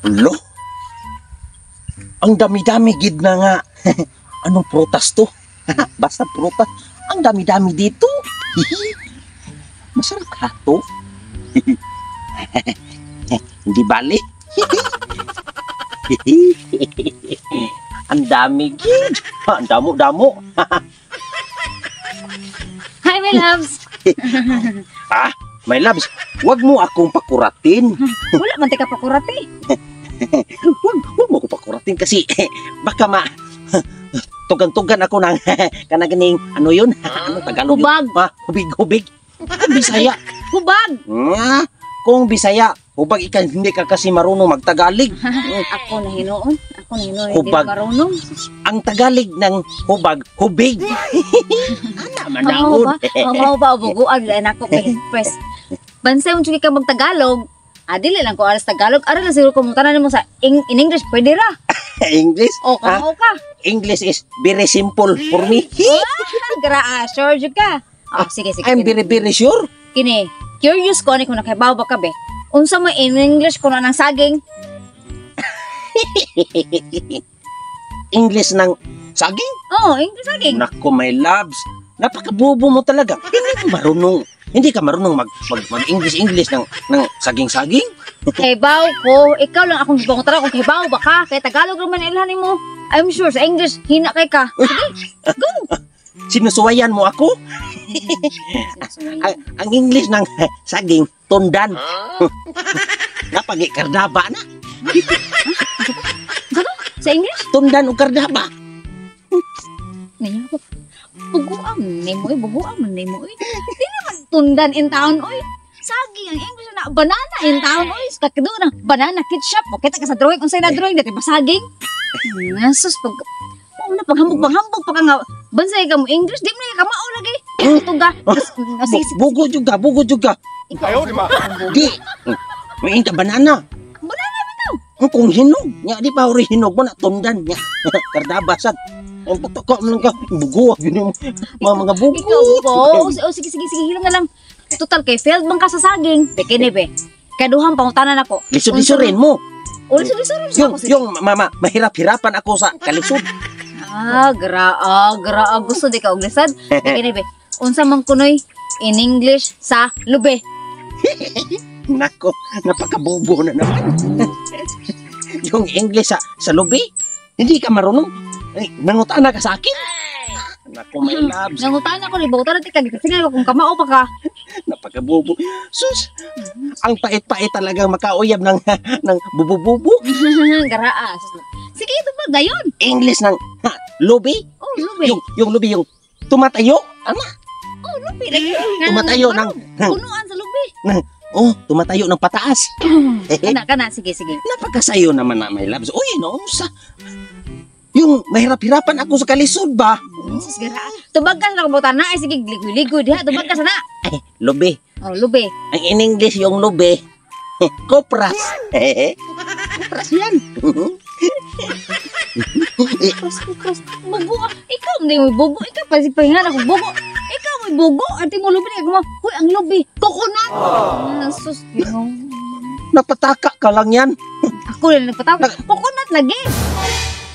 Lo, ang dami-dami gid na nga. Anong prutas to? Basta prutas. Ang dami-dami dito. Masarap ka to. Hindi bali. Ang dami gid. Ang damo-damo. Hi, my loves. Ah, my loves, wag mo akong pakuratin. Wala man tika pakurati. Wag mo ako pakuratin kasi baka tugan-tugan ako ng kanaganing ano yun? Ano Tagalog? Hubag. Hubig-hubig. Kung Bisaya. Hubag. Kung Bisaya, hubag ikaw hindi ka kasi marunong magtagalog. Ako na hinuon. Ako na hinuon. Hubag. Hindi marunong. Ang Tagalog ng hubag, hubig. Ana manaon. Mamaw ba buguan lang ako press. Bansay mo ka magtagalog. Dili lang ko alas Tagalog. Ara lang siguro kung tanan mo sa in English pwede ra. English? O kamo ka. English is very simple for me. Sure jud ka. Sige. I'm very sure. Kini, curious ko ani kung nakabaw ba ka be. Unsa mo in English kuno nang saging? English ng saging? English saging. Nako, my loves. Napakabobo mo talaga. Hindi ka marunong mag-English ng saging-saging. Kaybaw ko, ikaw lang akong gibang tara kung kaybaw ba ka? Kay Tagalog naman ilhanin mo. I'm sure sa English hina kay ka. Sige, go. Sinusuwayan mo ako? ang English ng saging, tundan. Napagi kardaba na. Sa English? Tundan o kardaba. Nanya ko. Buguang ni mo. Di naman tundan in town, oy. Saging ang English na banana in town, oy. Kakido na banana ketchup. O kita ka sa drawing, unsay na drawing dati ba saging? Nasus pag paghambog pa ka nga. Bansay ka mo English, di mo na ka mao lagi. Tuga. Bugo juga. Ayaw di ma. Di. May inta banana. Banana bitaw. Kung hinog, nya di pa ori hinog mo na tundan nya. Kardaba sad. Ang patoko mo lang ka, bugo, mga bugo. Ikaw, bugo. Sige, hilang na lang. Total kay failed man ka sa saging. Pekene be. Kaduhang pangutanan ako. Lisod-lisurin mo. Lisod-lisurin mo. Yung mama, mahirap-hirapan ako sa kalisod. Gusto di ka og lisod. Pekene be. Unsa man kunoy in English sa lube. Nako, napakabobo na naman. Yung English sa lube, hindi ka marunong. Nangutana ka sa akin? Naku, my loves. Nangutana ko, libaw-tara ti ka. Kasi nga kung kamao pa ka. Napakabobo. Sus, ang pait-pait talaga makauyab ng bubu-bubu. Garaa. Sige, ito ba? Dayon. English ng lube? Lube. Yung lube, yung tumatayo. Ano? Lube. Tumatayo ng... Punuan sa lube. Tumatayo ng pataas. Kana. Sige. Napakasayo naman na, my loves. Uy, sa... Yung mahirap-hirapan ako sa kalisod ba? Jesus, garaa. Tubag ka sa kabutan na. Sige, ligo-ligo diha. Tubag ka sana. Lube. Lube. Ang in English yung lube. Kopras. Kopras yan. Kopras. Bugo. Ikaw hindi mo bugo. Ikaw pahingan ako bugo. Ikaw may bugo. Ate mo lube. Huy, ang lube. Coconut. Sus, Napataka ka lang yan. Ako lang nagpatawag. Coconut lagi.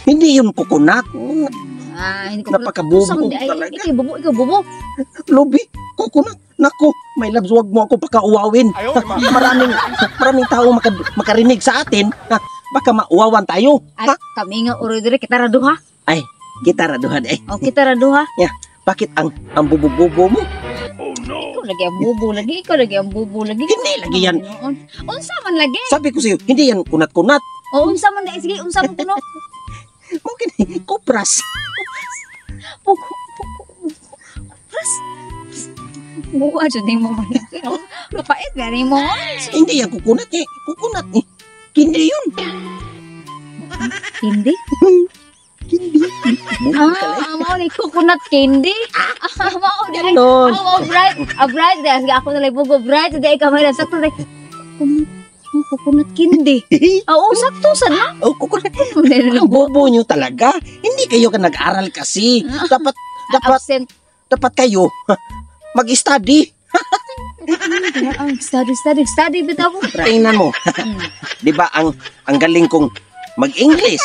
Hindi yung coconut. Hindi ko napakabobo talaga. Ikaw bubo. Lube, coconut. Nako, my loves, wag mo ako pakauwawin. Maraming tao makarinig sa atin. Baka mauwawan tayo. Ay, kami nga urodire kita raduha. Ay, kita raduha. Kita raduha. Bakit ang bubo-bubo mo? Oh no. Ikaw lagi ang bubo lagi. Hindi lagi yan. Unsa man lagi? Sabi ko sa'yo, hindi yan kunat-kunat. Unsa man dai sige, unsa man kuno? Mungkin kopras. Kopras. Buwa jud ni mo man. Kapait na ni mo. Hindi yan kukunat eh. Kukunat eh. Hindi yun. Hindi? Hindi. Mao ni coconut candy. Mao di. Bright dahil ako na bugo bright dahil ka may sakto dahil. Coconut candy. Sakto sana. Coconut. Ang bobo nyo talaga. Hindi kayo ka nag-aral kasi. Dapat absent. Dapat kayo mag-study. Ang study bitaw mo. Tingnan mo. Hmm. Di ba ang galing kong mag-English?